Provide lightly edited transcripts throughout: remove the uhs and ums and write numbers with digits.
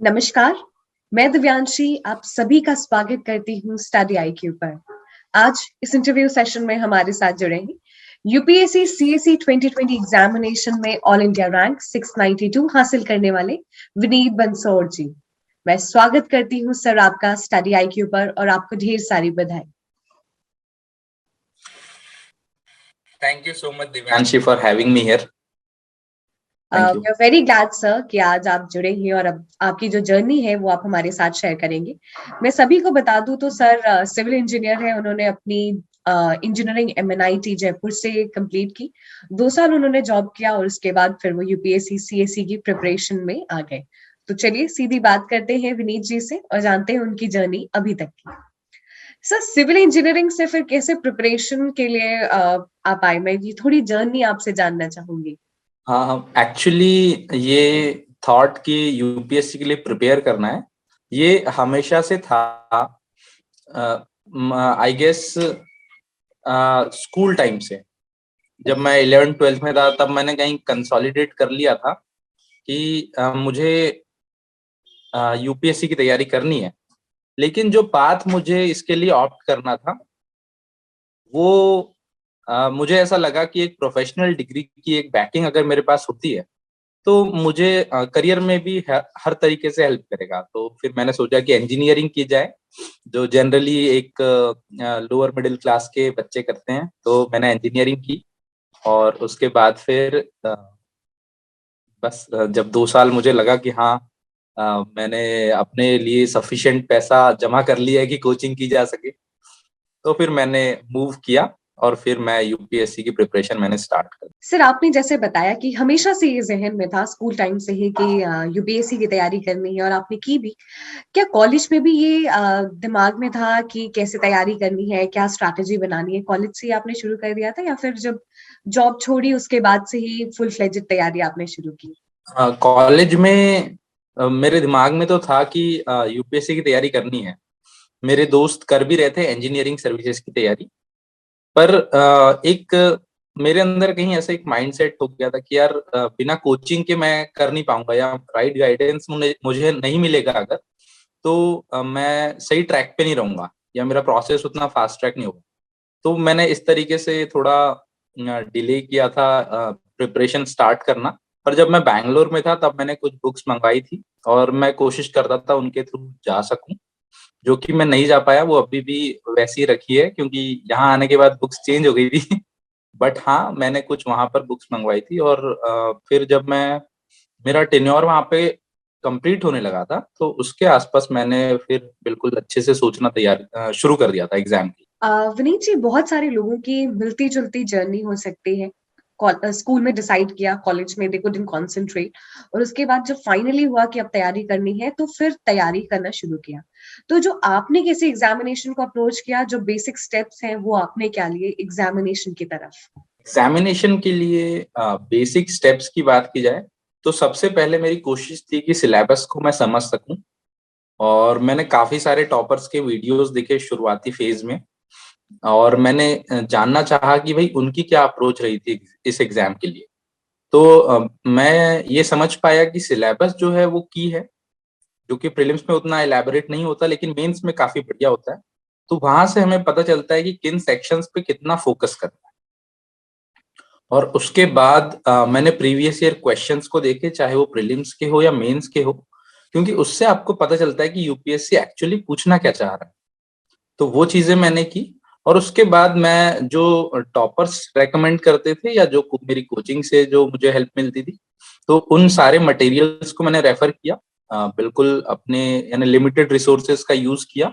नमस्कार, मैं दिव्यांशी आप सभी का स्वागत करती हूँ स्टडी आईक्यू पर। आज इस इंटरव्यू सेशन में हमारे साथ जुड़ेंगे यूपीएससी सीएसई 2020 एग्जामिनेशन में ऑल इंडिया रैंक 692 हासिल करने वाले विनीत बंसोड़ जी। मैं स्वागत करती हूँ सर आपका स्टडी आईक्यू पर और आपको ढेर सारी बधाई। Thank you so much, Divyanshi, for having me here. Thank you. We are very glad sir कि आज आप जुड़े हैं और अब आपकी जो जर्नी है वो आप हमारे साथ शेयर करेंगे। मैं सभी को बता दूं तो सर सिविल इंजीनियर है, उन्होंने अपनी इंजीनियरिंग एमएनआईटी जयपुर से कंप्लीट की। 2 साल उन्होंने जॉब किया और उसके बाद फिर वो यूपीएससी सीएसई की प्रिपरेशन में आ गए। तो चलिए सीधी बात करते हैं विनीत जी से और जानते हैं उनकी जर्नी अभी तक की। सर सिविल इंजीनियरिंग से फिर कैसे प्रिपरेशन के लिए आप आए, मैं ये थोड़ी जर्नी आपसे जानना चाहूंगी। हाँ, एक्चुअली ये थॉट कि यूपीएससी के लिए प्रिपेयर करना है, ये हमेशा से था। आई गेस स्कूल टाइम से, जब मैं 11th-12th में था तब मैंने कहीं कंसोलिडेट कर लिया था कि मुझे यूपीएससी की तैयारी करनी है। लेकिन जो पाथ मुझे इसके लिए ऑप्ट करना था वो मुझे ऐसा लगा कि एक प्रोफेशनल डिग्री की एक बैकिंग अगर मेरे पास होती है तो मुझे करियर में भी हर तरीके से हेल्प करेगा। तो फिर मैंने सोचा कि इंजीनियरिंग की जाए, जो जनरली एक लोअर मिडिल क्लास के बच्चे करते हैं। तो मैंने इंजीनियरिंग की और उसके बाद फिर बस जब 2 साल मुझे लगा कि हाँ, मैंने अपने लिए सफिशिएंट पैसा जमा कर लिया है कि कोचिंग की जा सके, तो फिर मैंने मूव किया और फिर मैं यूपीएससी की प्रिपरेशन मैंने स्टार्ट कर दी। सर आपने जैसे बताया कि हमेशा से ये जहन में था स्कूल टाइम से ही कि यूपीएससी की तैयारी करनी है और आपने की भी। क्या कॉलेज में भी ये दिमाग में था कि कैसे तैयारी करनी है, क्या स्ट्रैटेजी बनानी है, कॉलेज से ही आपने शुरू कर दिया था या फिर जब जॉब छोड़ी उसके बाद से ही फुल फ्लेजेड तैयारी आपने शुरू की? कॉलेज में मेरे दिमाग में तो था कि यूपीएससी की तैयारी करनी है। मेरे दोस्त कर भी रहे थे इंजीनियरिंग सर्विसेज की तैयारी, पर एक मेरे अंदर कहीं ऐसा एक माइंडसेट हो गया था कि यार बिना कोचिंग के मैं कर नहीं पाऊंगा, या राइट गाइडेंस मुझे नहीं मिलेगा अगर, तो मैं सही ट्रैक पे नहीं रहूंगा या मेरा प्रोसेस उतना फास्ट ट्रैक नहीं होगा। तो मैंने इस तरीके से थोड़ा डिले किया था प्रिपरेशन स्टार्ट करना। पर जब मैं बैंगलोर में था तब मैंने कुछ बुक्स मंगवाई थी और मैं कोशिश करता था उनके थ्रू जा सकूं, जो कि मैं नहीं जा पाया। वो अभी भी वैसी ही रखी है क्योंकि यहाँ आने के बाद बुक्स चेंज हो गई थी। बट हाँ, मैंने कुछ वहां पर बुक्स मंगवाई थी और फिर जब मेरा टेन्योर वहां पे कंप्लीट होने लगा था तो उसके आसपास मैंने फिर बिल्कुल अच्छे से सोचना तैयार शुरू कर दिया था एग्जाम की। विनीत जी, बहुत सारे लोगों की मिलती जुलती जर्नी हो सकती है। स्कूल में डिसाइड किया, कॉलेज में दे कुडंट कंसंट्रेट और उसके बाद जब फाइनली हुआ कि अब तैयारी करनी है तो फिर तैयारी करना शुरू किया। तो जो आपने कैसे एग्जामिनेशन को अप्रोच किया, जो बेसिक स्टेप्स हैं वो आपने क्या लिए एग्जामिनेशन की तरफ? एग्जामिनेशन के लिए बेसिक स्टेप्स की बात की जाए तो सबसे पहले मेरी कोशिश थी कि सिलेबस को मैं समझ सकूं, और मैंने काफी सारे टॉपर्स के वीडियोस देखे शुरुआती फेज में, और मैंने जानना चाहा कि भाई उनकी क्या अप्रोच रही थी इस एग्जाम के लिए। तो मैं ये समझ पाया कि सिलेबस जो है वो की है, जो कि प्रीलिम्स में उतना एलैबोरेट नहीं होता लेकिन मेंस में काफी बढ़िया होता है। तो वहां से हमें पता चलता है कि किन सेक्शंस पे कितना फोकस करना है। और उसके बाद मैंने प्रीवियस ईयर क्वेश्चंस को देखे, चाहे वो प्रीलिम्स के हो या मेंस के हो, क्योंकि उससे आपको पता चलता है कि यूपीएससी एक्चुअली पूछना क्या चाह रहा है। तो वो चीजें मैंने की। और उसके बाद मैं जो टॉपर्स रेकमेंड करते थे या जो मेरी कोचिंग से जो मुझे हेल्प मिलती थी, तो उन सारे मटेरियल्स को मैंने रेफर किया। बिल्कुल अपने यानी लिमिटेड रिसोर्सेज का यूज किया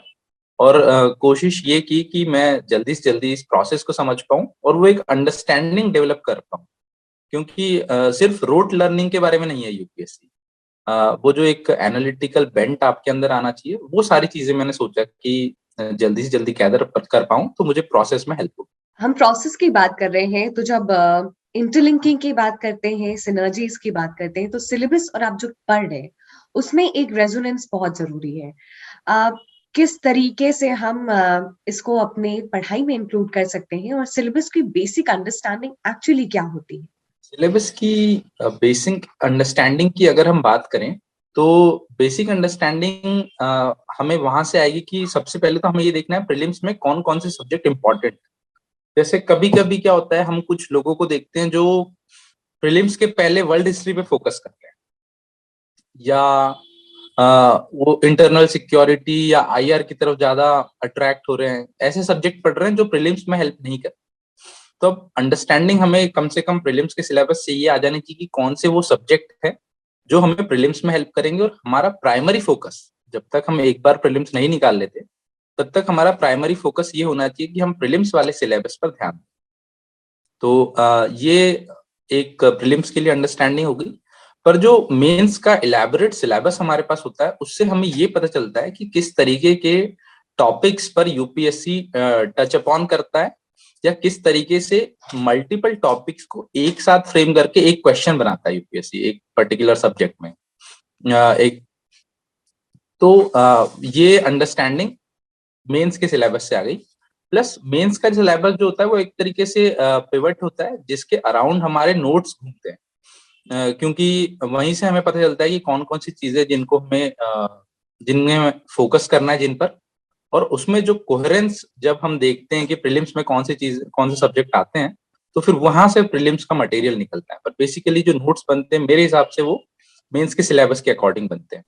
और कोशिश ये की कि मैं जल्दी से जल्दी इस प्रोसेस को समझ पाऊं और वो एक अंडरस्टैंडिंग डेवलप कर पाऊं। क्योंकि सिर्फ रोट लर्निंग के बारे में नहीं है यूपीएससी, वो जो एक एनालिटिकल बेंट आपके अंदर आना चाहिए, वो सारी चीजें मैंने सोचा कि जल्दी से जल्दी कैदर कर पाऊं तो मुझे प्रोसेस में हेल्प हो। हम प्रोसेस की बात कर रहे हैं तो जब इंटरलिंकिंग की बात करते हैं, सिनर्जीज की बात करते हैं, तो सिलेबस और आप जो पढ़ रहे हैं उसमें एक रेजोनेंस बहुत जरूरी है। किस तरीके से हम इसको अपने पढ़ाई में इंक्लूड कर सकते हैं और सिलेबस की बेसिक अंडरस्टैंडिंग एक्चुअली क्या होती है? सिलेबस की बेसिक अंडरस्टैंडिंग की अगर हम बात करें तो बेसिक अंडरस्टैंडिंग हमें वहां से आएगी कि सबसे पहले तो हमें ये देखना है प्रीलिम्स में कौन कौन से सब्जेक्ट इंपॉर्टेंट। जैसे कभी कभी क्या होता है, हम कुछ लोगों को देखते हैं जो प्रीलिम्स के पहले वर्ल्ड हिस्ट्री पे फोकस करते हैं, या वो इंटरनल सिक्योरिटी या आईआर की तरफ ज्यादा अट्रैक्ट हो रहे हैं, ऐसे सब्जेक्ट पढ़ रहे हैं जो प्रीलिम्स में हेल्प नहीं करते। तो अब अंडरस्टैंडिंग हमें कम से कम प्रीलिम्स के सिलेबस से ये आ जाने की कि कौन से वो सब्जेक्ट है जो हमें प्रीलिम्स में हेल्प करेंगे। और हमारा प्राइमरी फोकस, जब तक हम एक बार प्रीलिम्स नहीं निकाल लेते तब तक हमारा प्राइमरी फोकस ये होना चाहिए कि हम प्रीलिम्स वाले सिलेबस पर ध्यान दें। तो ये एक प्रीलिम्स के लिए अंडरस्टैंडिंग होगी। पर जो मेंस का इलेबोरेट सिलेबस हमारे पास होता है, उससे हमें ये पता चलता है कि किस तरीके के टॉपिक्स पर यूपीएससी टच अपॉन करता है, या किस तरीके से मल्टीपल टॉपिक्स को एक साथ फ्रेम करके एक क्वेश्चन बनाता है यूपीएससी एक पर्टिकुलर सब्जेक्ट में। एक तो ये अंडरस्टैंडिंग मेंस के सिलेबस से आ गई। प्लस मेंस का सिलेबस जो होता है वो एक तरीके से पिवट होता है जिसके अराउंड हमारे नोट्स घूमते हैं, क्योंकि वहीं से हमें पता चलता है कि कौन कौन सी चीजें जिनको हमें जिनमें फोकस करना है जिन पर। और उसमें जो कोहेरेंस जब हम देखते हैं कि प्रीलिम्स में कौन सी चीज कौन से सब्जेक्ट आते हैं, तो फिर वहां से प्रीलिम्स का मटेरियल निकलता है। पर बेसिकली जो नोट्स बनते हैं मेरे हिसाब से वो मेंस के सिलेबस के अकॉर्डिंग बनते हैं।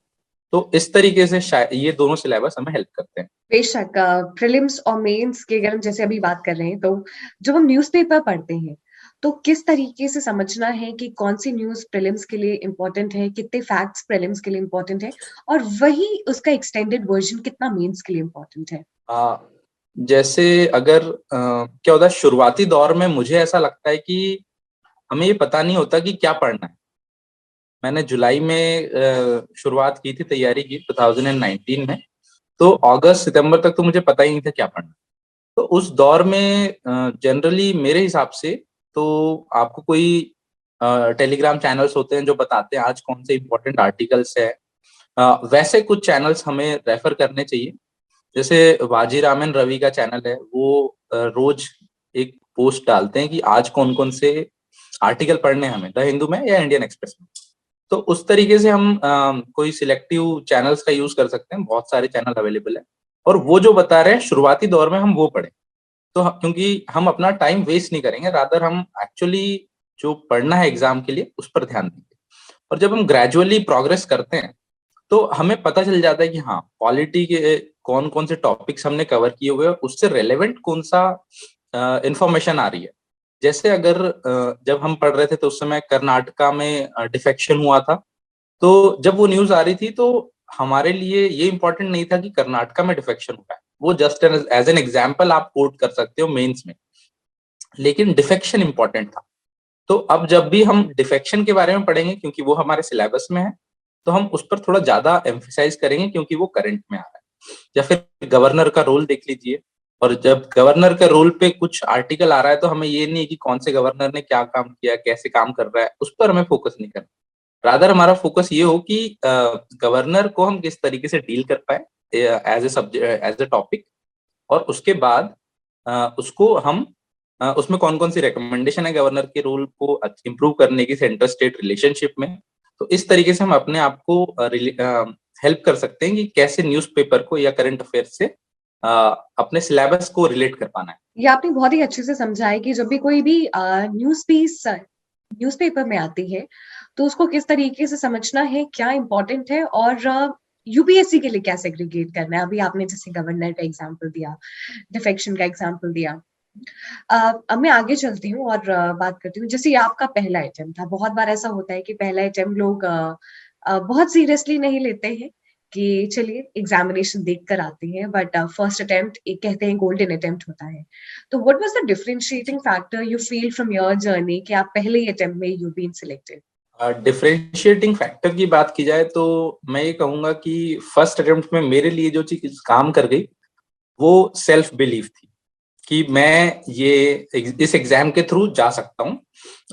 तो इस तरीके से ये दोनों सिलेबस हमें हेल्प करते हैं। बेशक प्रीलिम्स और मेंस की अगर हम जैसे अभी बात कर रहे हैं, तो जब हम न्यूज़पेपर पढ़ते हैं तो किस तरीके से समझना है कि कौन सी न्यूज प्रीलिम्स के लिए इम्पोर्टेंट है, कितने फैक्ट्स प्रीलिम्स के लिए इम्पोर्टेंट है, और वही उसका एक्सटेंडेड वर्जन कितना मेंस के लिए इम्पोर्टेंट है। आ, जैसे अगर क्या होता है शुरुआती दौर में, मुझे ऐसा लगता है कि हमें ये पता नहीं होता कि क्या पढ़ना है। मैंने जुलाई में शुरुआत की थी, तैयारी की 2019 में। तो अगस्त सितंबर तक तो मुझे पता ही नहीं था क्या पढ़ना। तो उस दौर में जनरली मेरे हिसाब से तो आपको कोई टेलीग्राम चैनल्स होते हैं जो बताते हैं आज कौन से इंपॉर्टेंट आर्टिकल्स है। वैसे कुछ चैनल्स हमें रेफर करने चाहिए। जैसे वाजीरामन रवि का चैनल है, वो रोज एक पोस्ट डालते हैं कि आज कौन कौन से आर्टिकल पढ़ने हैं हमें, द हिंदू में या इंडियन एक्सप्रेस में। तो उस तरीके से हम कोई सिलेक्टिव चैनल्स का यूज कर सकते हैं, बहुत सारे चैनल अवेलेबल है। और वो जो बता रहे हैं शुरुआती दौर में हम वो पढ़ें, तो क्योंकि हम अपना टाइम वेस्ट नहीं करेंगे, रादर हम एक्चुअली जो पढ़ना है एग्जाम के लिए उस पर ध्यान देंगे। और जब हम ग्रेजुअली प्रोग्रेस करते हैं तो हमें पता चल जाता है कि हाँ, पॉलिटी के कौन कौन से टॉपिक्स हमने कवर किए हुए हैं, उससे रेलेवेंट कौन सा इंफॉर्मेशन आ रही है। जैसे अगर जब हम पढ़ रहे थे तो उस समय कर्नाटका में डिफेक्शन हुआ था। तो जब वो न्यूज आ रही थी तो हमारे लिए ये इंपॉर्टेंट नहीं था कि कर्नाटका में डिफेक्शन हुआ है, वो जस्ट एज एन एग्जाम्पल आप कोट कर सकते हो मेंस में, लेकिन डिफेक्शन इंपॉर्टेंट था। तो अब जब भी हम डिफेक्शन के बारे में पढ़ेंगे, क्योंकि वो हमारे सिलेबस में है, तो हम उस पर थोड़ा ज्यादा एम्फेसाइज करेंगे क्योंकि वो करंट में आ रहा है। या फिर गवर्नर का रोल देख लीजिए, और जब गवर्नर का रोल पे कुछ आर्टिकल आ रहा है तो हमें ये नहीं है कि कौन से गवर्नर ने क्या काम किया, कैसे काम कर रहा है, उस पर हमें फोकस नहीं करना। रादर हमारा फोकस ये हो कि गवर्नर को हम किस तरीके से डील कर पाए as a subject, as a topic. और उसके बाद उसको हम उसमें कौन कौन सी रिकमेंडेशन है गवर्नर के रोल को इम्प्रूव करने की सेंटर स्टेट रिलेशनशिप में। तो इस तरीके से हम अपने आप को हेल्प कर सकते हैं कि कैसे न्यूज़पेपर को या करंट अफेयर से अपने सिलेबस को रिलेट कर पाना है। ये आपने बहुत ही अच्छे से समझा है कि जब भी कोई भी न्यूज पीस न्यूज़पेपर में आती है तो उसको किस तरीके से समझना है, क्या इंपॉर्टेंट है, और यूपीएससी के लिए क्या सेग्रीगेट करना है। अभी आपने जैसे गवर्नर का एग्जांपल दिया, डिफेक्शन का एग्जांपल दिया। अब मैं आगे चलती हूँ और बात करती हूँ। जैसे ये आपका पहला अटेम्प्ट था, बहुत बार ऐसा होता है कि पहला अटेम्प्ट लोग बहुत सीरियसली नहीं लेते हैं कि चलिए एग्जामिनेशन देख कर आते हैं, बट फर्स्ट अटेम्प्ट एक कहते हैं गोल्डन अटेम्प्ट होता है। तो what was the differentiating factor you feel from your journey कि आप पहले ही अटेम्प्ट में you been selected? Differentiating factor की बात की जाए तो मैं ये कहूंगा कि फर्स्ट अटेम्प्ट में मेरे लिए जो चीज काम कर गई वो सेल्फ बिलीफ थी कि मैं ये इस एग्जाम के थ्रू जा सकता हूँ,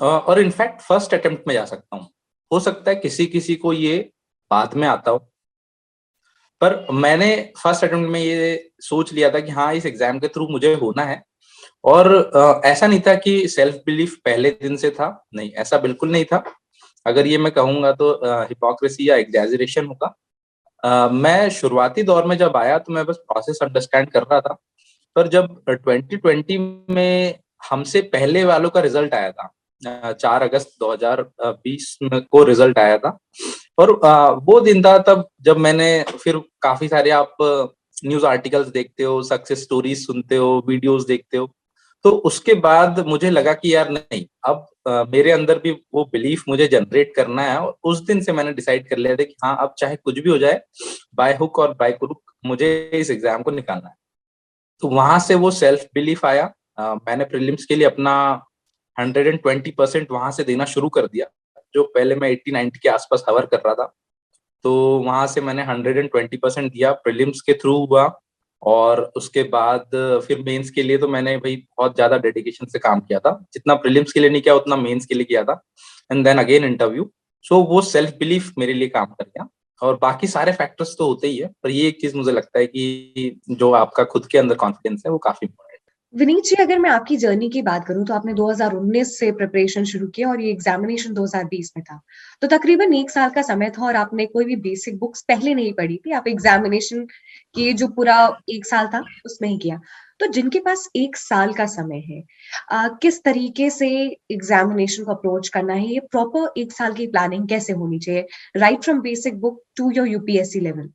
और इनफैक्ट फर्स्ट अटेम्प्ट में जा सकता हूँ। हो सकता है किसी किसी को ये बाद में आता हो, पर मैंने फर्स्ट अटेम्प्ट में ये सोच लिया था कि हाँ, इस एग्जाम के थ्रू मुझे होना है। और ऐसा नहीं था कि सेल्फ बिलीफ पहले दिन से था, नहीं, ऐसा बिल्कुल नहीं था। अगर ये मैं कहूंगा तो हिपोक्रेसी या एग्जैजरेशन होगा। मैं शुरुआती दौर में जब आया तो मैं बस प्रोसेस अंडरस्टैंड कर रहा था, पर जब 2020 में हमसे पहले वालों का रिजल्ट आया था, 4 अगस्त 2020 को रिजल्ट आया था, और वो दिन था तब जब मैंने फिर काफी सारे आप न्यूज आर्टिकल्स देखते हो, सक्सेस स्टोरीज सुनते हो, वीडियोस देखते हो, तो उसके बाद मुझे लगा कि यार नहीं, अब मेरे अंदर भी वो बिलीफ मुझे जनरेट करना है, और उस दिन से मैंने डिसाइड कर लिया था कि हाँ, अब चाहे कुछ भी हो जाए, बाय हुक और बाय क्रुक मुझे इस एग्जाम को निकालना है। तो वहां से वो सेल्फ बिलीफ आया। मैंने प्रीलिम्स के लिए अपना 120% वहां से देना शुरू कर दिया, जो पहले मैं 80-90 के आसपास हवर कर रहा था। तो वहां से मैंने 120% दिया, प्रीलिम्स के थ्रू हुआ, और उसके बाद फिर मेंस के लिए तो मैंने भाई बहुत ज्यादा डेडिकेशन से काम किया था, जितना प्रीलिम्स के लिए नहीं किया उतना मेंस के लिए किया था, एंड देन अगेन इंटरव्यू। सो वो सेल्फ बिलीफ मेरे लिए काम कर गया, और बाकी सारे फैक्टर्स तो होते ही है, पर ये एक चीज मुझे लगता है कि जो आपका खुद के अंदर कॉन्फिडेंस है वो काफी इंपॉर्टेंट है। विनीत जी, अगर मैं आपकी जर्नी की बात करूं तो आपने 2019 से प्रिपरेशन शुरू किया और ये एग्जामिनेशन 2020 में था, तो तकरीबन 1 साल का समय था और आपने कोई भी बेसिक बुक्स पहले नहीं पढ़ी थी, आप एग्जामिनेशन की जो पूरा 1 साल था उसमें ही किया। तो जिनके पास 1 साल का समय है, किस तरीके से एग्जामिनेशन को अप्रोच करना है, ये प्रॉपर 1 साल की प्लानिंग कैसे होनी चाहिए, right from basic book to your UPSC level?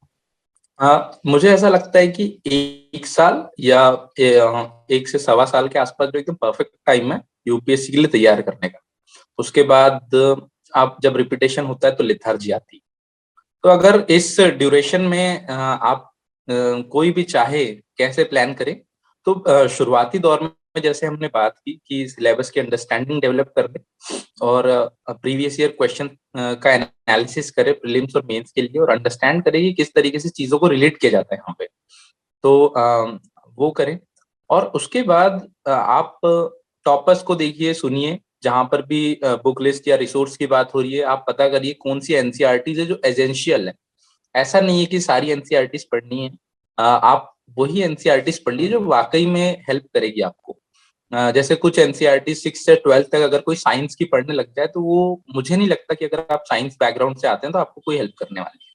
मुझे ऐसा लगता है कि 1 साल या 1 से 1.25 साल के आसपास जो एकदम परफेक्ट टाइम है यूपीएससी के लिए तैयार करने का। उसके बाद आप जब रिपीटेशन होता है तो लेथार्जी आती है। तो अगर इस ड्यूरेशन में आप कोई भी चाहे कैसे प्लान करें, तो शुरुआती दौर में जैसे हमने बात की कि सिलेबस की अंडरस्टैंडिंग डेवलप कर ले, और प्रीवियस ईयर क्वेश्चन का एनालिसिस करे प्रीलिम्स और मेंस के लिए, और अंडरस्टैंड करे कि किस तरीके से चीजों को रिलेट किया जाता है यहाँ पे। तो वो करें, और उसके बाद आप टॉपर्स को देखिए, सुनिए, जहां पर भी बुक लिस्ट या रिसोर्स की बात हो रही है, आप पता करिए कौन सी एनसीईआरटीज है जो एसेंशियल है। ऐसा नहीं है कि सारी एनसीईआरटीज पढ़नी है, आप वही एनसीईआरटीज पढ़ लीजिए जो वाकई में हेल्प करेगी आपको। जैसे कुछ एनसीईआरटी 6 से 12 तक अगर कोई साइंस की पढ़ने लग जाए, तो वो मुझे नहीं लगता कि अगर आप साइंस बैकग्राउंड से आते हैं तो आपको कोई हेल्प करने वाली है।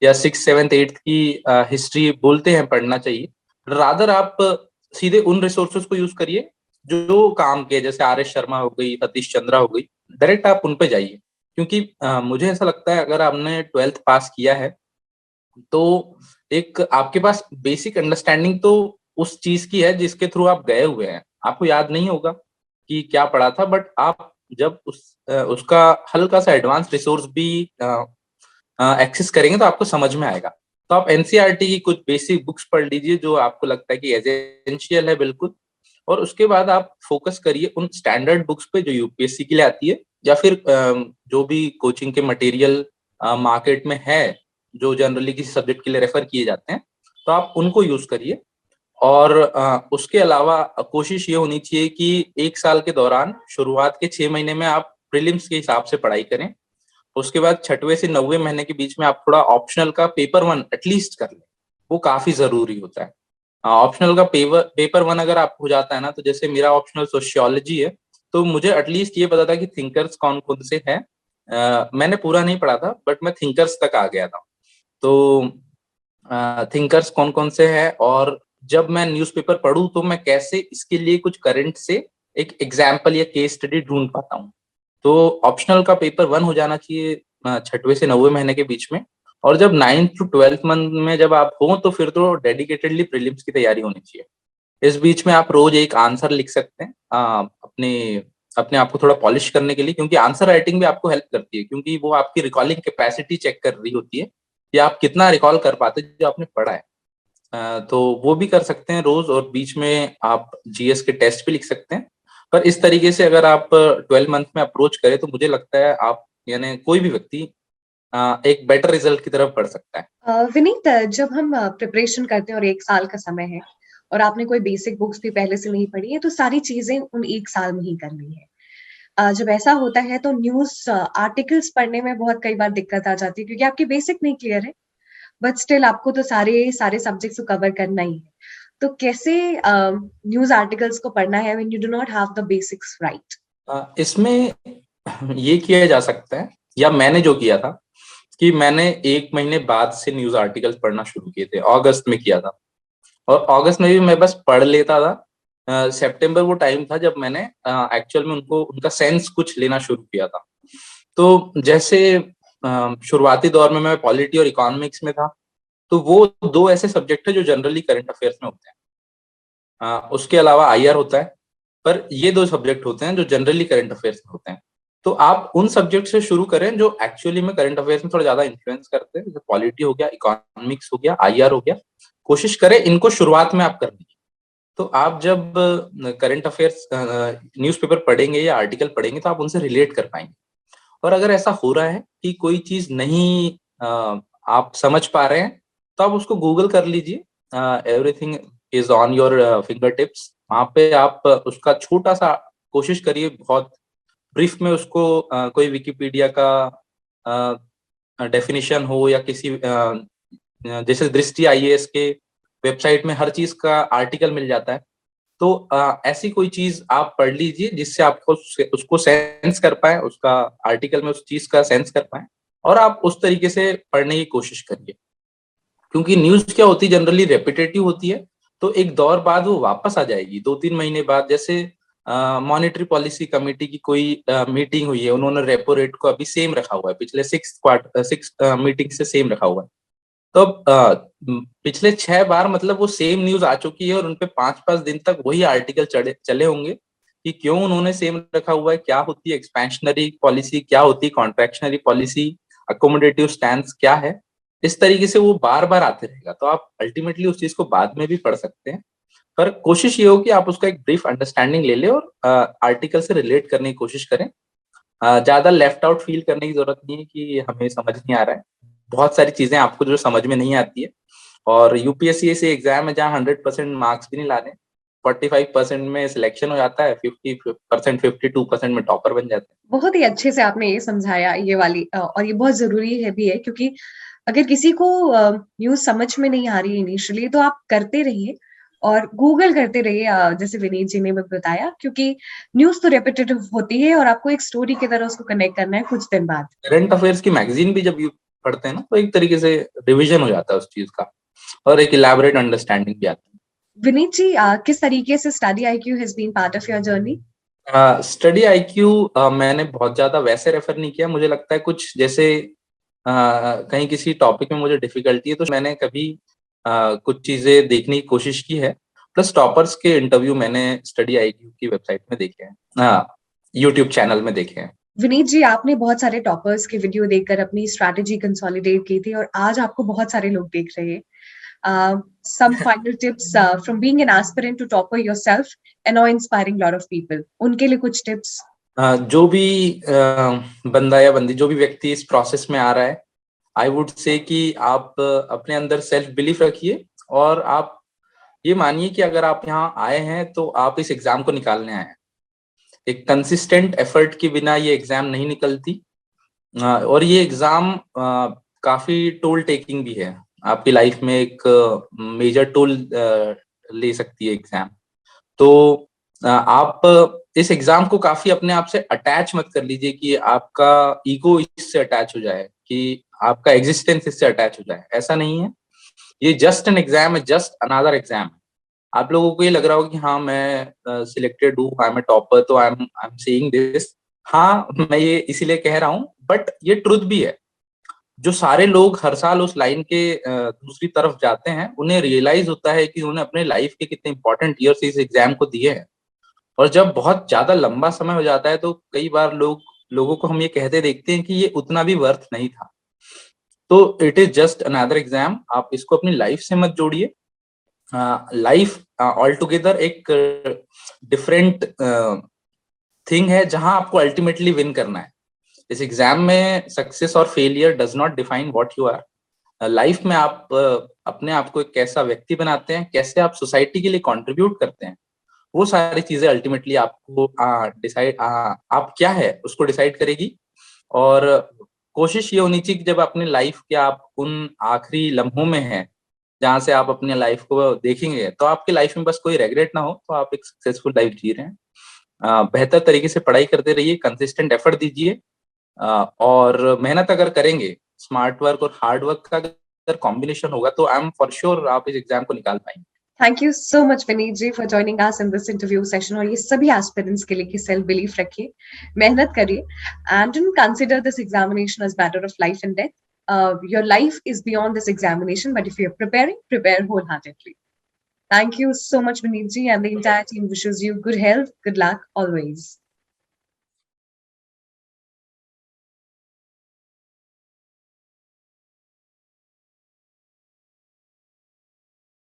या 6, 7, 8 की हिस्ट्री बोलते हैं पढ़ना चाहिए, रादर आप सीधे उन रिसोर्सेज को यूज करिए जो काम के, जैसे आर एस शर्मा हो गई, सतीश चंद्रा हो गई, डायरेक्ट आप उन पे जाइए। क्योंकि मुझे ऐसा लगता है अगर आपने 12th पास किया है तो एक आपके पास बेसिक अंडरस्टैंडिंग तो उस चीज की है जिसके थ्रू आप गए हुए हैं। आपको याद नहीं होगा कि क्या पढ़ा था, बट आप जब उसका हल्का सा एडवांस रिसोर्स भी एक्सेस करेंगे तो आपको समझ में आएगा। तो आप एनसीईआरटी की कुछ बेसिक बुक्स पढ़ लीजिए जो आपको लगता है कि एसेंशियल है बिल्कुल, और उसके बाद आप फोकस करिए उन स्टैंडर्ड बुक्स पे जो यूपीएससी के लिए आती है, या फिर जो भी कोचिंग के मटेरियल मार्केट में है जो जनरली किसी सब्जेक्ट के लिए रेफर किए जाते हैं, तो आप उनको यूज करिए। और उसके अलावा कोशिश ये होनी चाहिए कि 1 साल के दौरान शुरुआत के 6 महीने में आप प्रीलिम्स के हिसाब से पढ़ाई करें। उसके बाद 6वें से 9वें महीने के बीच में आप थोड़ा ऑप्शनल का पेपर 1 एटलीस्ट कर लें, वो काफी जरूरी होता है। ऑप्शनल का पेपर 1 अगर आप हो जाता है ना, तो जैसे मेरा ऑप्शनल सोशियोलॉजी है, तो मुझे एटलीस्ट ये पता था कि थिंकर्स कौन कौन से हैं। मैंने पूरा नहीं पढ़ा था, बट मैं थिंकर्स तक आ गया था। तो थिंकर्स कौन कौन से हैं, और जब मैं न्यूज़पेपर पढूं तो मैं कैसे इसके लिए कुछ करंट से एक एग्जाम्पल या केस स्टडी ढूंढ पाता हूँ। तो ऑप्शनल का पेपर 1 हो जाना चाहिए 6वें से 9वें महीने के बीच में। और जब 9th to 12th मंथ में जब आप हो, तो फिर तो डेडिकेटेडली प्रीलिम्स की तैयारी होनी चाहिए। इस बीच में आप रोज एक आंसर लिख सकते हैं, अपने अपने आप को थोड़ा पॉलिश करने के लिए, क्योंकि आंसर राइटिंग भी आपको हेल्प करती है, क्योंकि वो आपकी रिकॉलिंग कैपेसिटी चेक कर रही होती है कि आप कितना रिकॉल कर पाते हैं जो आपने पढ़ा है। तो वो भी कर सकते हैं रोज, और बीच में आप जीएस के टेस्ट भी लिख सकते हैं। पर इस तरीके से अगर आप 12 मंथ में अप्रोच करें, तो मुझे लगता है आप, यानी कोई भी व्यक्ति एक बेटर रिजल्ट की तरफ बढ़ सकता है। विनीत, जब हम प्रिपरेशन करते हैं और 1 साल का समय है और आपने कोई बेसिक बुक्स भी पहले से नहीं पढ़ी है, तो सारी चीजें उन 1 साल में ही करनी है। जब ऐसा होता है तो न्यूज आर्टिकल्स पढ़ने में बहुत कई बार दिक्कत आ जाती है क्योंकि आपकी बेसिक नहीं क्लियर है, बट स्टिल आपको तो सारे सारे सब्जेक्ट्स को कवर करना ही है। तो कैसे न्यूज आर्टिकल्स को पढ़ना है when you do not have the basics right? इसमें ये किया जा सकता है या मैंने जो किया था कि मैंने 1 महीने बाद से न्यूज आर्टिकल्स पढ़ना शुरू किए थे, अगस्त में किया था। और अगस्त में भी मैं बस पढ़ लेता था। सितंबर वो टाइम था जब मैंने एक्चुअल में उनको उनका सेंस कुछ लेना शुरू किया था। तो जैसे शुरुआती दौर में मैं पॉलिटी और इकोनॉमिक्स में था, तो वो दो ऐसे सब्जेक्ट है जो जनरली करंट अफेयर्स में होते हैं। उसके अलावा आईआर होता है, पर ये दो सब्जेक्ट होते हैं जो जनरली करंट अफेयर्स में होते हैं। तो आप उन सब्जेक्ट से शुरू करें जो एक्चुअली में करंट अफेयर्स में थोड़ा ज्यादा इन्फ्लुएंस करते हैं, जैसे पॉलिटी हो गया, इकोनॉमिक्स हो गया, आईआर हो गया। कोशिश करें इनको शुरुआत में आप करने की। तो आप जब करंट अफेयर्स न्यूज़पेपर पढ़ेंगे या आर्टिकल पढ़ेंगे तो आप उनसे रिलेट कर पाएंगे। और अगर ऐसा हो रहा है कि कोई चीज नहीं आप समझ पा रहे हैं, तो आप उसको गूगल कर लीजिए। Everything is on your finger tips. वहां पे आप उसका छोटा सा कोशिश करिए, बहुत ब्रीफ में उसको कोई विकिपीडिया का डेफिनेशन हो या किसी जैसे दृष्टि आईएएस के वेबसाइट में हर चीज का आर्टिकल मिल जाता है। तो ऐसी कोई चीज आप पढ़ लीजिए जिससे आपको उसको सेंस कर पाए, उसका आर्टिकल में उस चीज का सेंस कर पाए, और आप उस तरीके से पढ़ने की कोशिश करिए। क्योंकि न्यूज क्या होती है, जनरली रेपिटेटिव होती है। तो एक दौर बाद वो वापस आ जाएगी 2-3 महीने बाद। जैसे मॉनेटरी पॉलिसी कमेटी की कोई मीटिंग हुई है, उन्होंने रेपो रेट को अभी सेम रखा हुआ है, पिछले 6 मीटिंग से सेम रखा हुआ है। तो पिछले 6 बार मतलब वो सेम न्यूज आ चुकी है और उनपे 5-5 दिन तक वही आर्टिकल चले होंगे कि क्यों उन्होंने सेम रखा हुआ है, क्या होती है एक्सपेंशनरी पॉलिसी, क्या होती है कॉन्ट्रैक्शनरी पॉलिसी, अकोमोडेटिव स्टैंस क्या है। इस तरीके से वो बार बार आते रहेगा। तो आप अल्टीमेटली उस चीज को बाद में भी पढ़ सकते हैं, पर कोशिश ये हो कि आप उसका एक ब्रीफ अंडरस्टैंडिंग ले ले और आर्टिकल से रिलेट करने की कोशिश करें। ज्यादा लेफ्ट आउट फील करने की जरूरत नहीं है कि हमें समझ नहीं आ रहा है। बहुत सारी चीजें आपको जो समझ में नहीं आती है, और यूपीएससी ऐसे एग्जाम है जहाँ 100% मार्क्स भी नहीं लाने, 45% में सिलेक्शन हो जाता है, 50%, 52% में टॉपर बन जाते हैं। बहुत ही अच्छे से आपने ये समझाया ये वाली और ये बहुत जरूरी है भी है, क्योंकि अगर किसी को न्यूज समझ में नहीं आ रही है इनिशियली, तो आप करते रहिए और गूगल करते रहिए, जैसे विनीत जी ने भी बताया, क्योंकि न्यूज तो रेपिटेटिव होती है और आपको एक स्टोरी की तरह उसको कनेक्ट करना है कुछ दिन बाद। करंट अफेयर्स की मैगजीन भी जब यू पढ़ते हैं ना, तो एक तरीके से रिविजन हो जाता है उस चीज का, और एक इलैबोरेट अंडरस्टैंडिंग भी आती है। विनीत जी, किस तरीके से Study IQ has been part of your journey? Study IQ मैंने बहुत ज्यादा वैसे रेफर नहीं किया। मुझे लगता है कुछ जैसे कहीं किसी टॉपिक में मुझे डिफिकल्टी है, तो मैंने कभी कुछ चीजें देखने की कोशिश की है। प्लस टॉपर्स के इंटरव्यू मैंने स्टडी आईक्यू की वेबसाइट में देखे हैं, यूट्यूब चैनल में देखे हैं। विनीत जी, आपने बहुत सारे टॉपर्स के वीडियो देखकर अपनी स्ट्रैटेजी कंसोलिडेट की थी और आज आपको बहुत सारे लोग देख रहे हैं। Some final tips from being an aspirant to topper yourself and now inspiring a lot of people. उनके लिए कुछ टिप्स? जो भी बंदा या बंदी, जो भी व्यक्ति इस प्रोसेस में आ रहा है, आई वुड से कि आप अपने अंदर सेल्फ बिलीफ रखिए, और आप ये मानिए कि अगर आप यहाँ आए हैं तो आप इस एग्जाम को निकालने आए हैं। एक कंसिस्टेंट एफर्ट के बिना ये एग्जाम नहीं निकलती, और ये एग्जाम काफी टोल टेकिंग भी है। आपकी लाइफ में एक मेजर टोल ले सकती है एग्जाम। तो आप इस एग्जाम को काफी अपने आप से अटैच मत कर लीजिए कि आपका ईगो इससे अटैच हो जाए, कि आपका एग्जिस्टेंस इससे अटैच हो जाए। ऐसा नहीं है। ये जस्ट एन एग्जाम है, जस्ट अनदर एग्जाम है। आप लोगों को ये लग रहा होगा कि हाँ मैं सिलेक्टेड हूँ, आई एम ए टॉपर, तो आई एम सेइंग दिस। हाँ, मैं ये इसीलिए कह रहा हूँ, बट ये ट्रुथ भी है। जो सारे लोग हर साल उस लाइन के दूसरी तरफ जाते हैं, उन्हें रियलाइज होता है कि उन्होंने अपने लाइफ के कितने इंपॉर्टेंट ईयर्स इस एग्जाम को दिए हैं। और जब बहुत ज्यादा लंबा समय हो जाता है, तो कई बार लोगों को हम ये कहते देखते हैं कि ये उतना भी वर्थ नहीं था। तो it is just another exam. आप इसको अपनी लाइफ से मत जोड़िए। लाइफ ऑल टुगेदर एक डिफरेंट थिंग है जहां आपको अल्टीमेटली विन करना है। इस एग्जाम में सक्सेस और failure does not define what you are. Life में आप अपने आप को एक कैसा व्यक्ति बनाते हैं, कैसे आप सोसाइटी के लिए कंट्रीब्यूट करते हैं, वो सारी चीजें अल्टीमेटली आपको डिसाइड आप क्या है उसको डिसाइड करेगी। और कोशिश ये होनी चाहिए कि जब अपने लाइफ के आप उन आखिरी लम्हों में हैं जहां से आप अपने लाइफ को देखेंगे, तो आपकी लाइफ में बस कोई रेग्रेट ना हो, तो आप एक सक्सेसफुल लाइफ जी रहे हैं। बेहतर तरीके से पढ़ाई करते रहिए, कंसिस्टेंट एफर्ट दीजिए, और मेहनत अगर करेंगे, स्मार्ट वर्क और हार्ड वर्क का अगर कॉम्बिनेशन होगा तो आई एम फॉर श्योर आप इस एग्जाम को निकाल पाएंगे। Thank you so much Vineet ji for joining us in this interview session. और ये सभी एस्पिरेंट्स के लिए कि सेल्फ बिलीफ रखिए, मेहनत करिए, and don't consider this examination as matter of life and death. Your life is beyond this examination, but if you're preparing, prepare wholeheartedly. Thank you so much, Vineet ji, and the entire team wishes you good health, good luck always.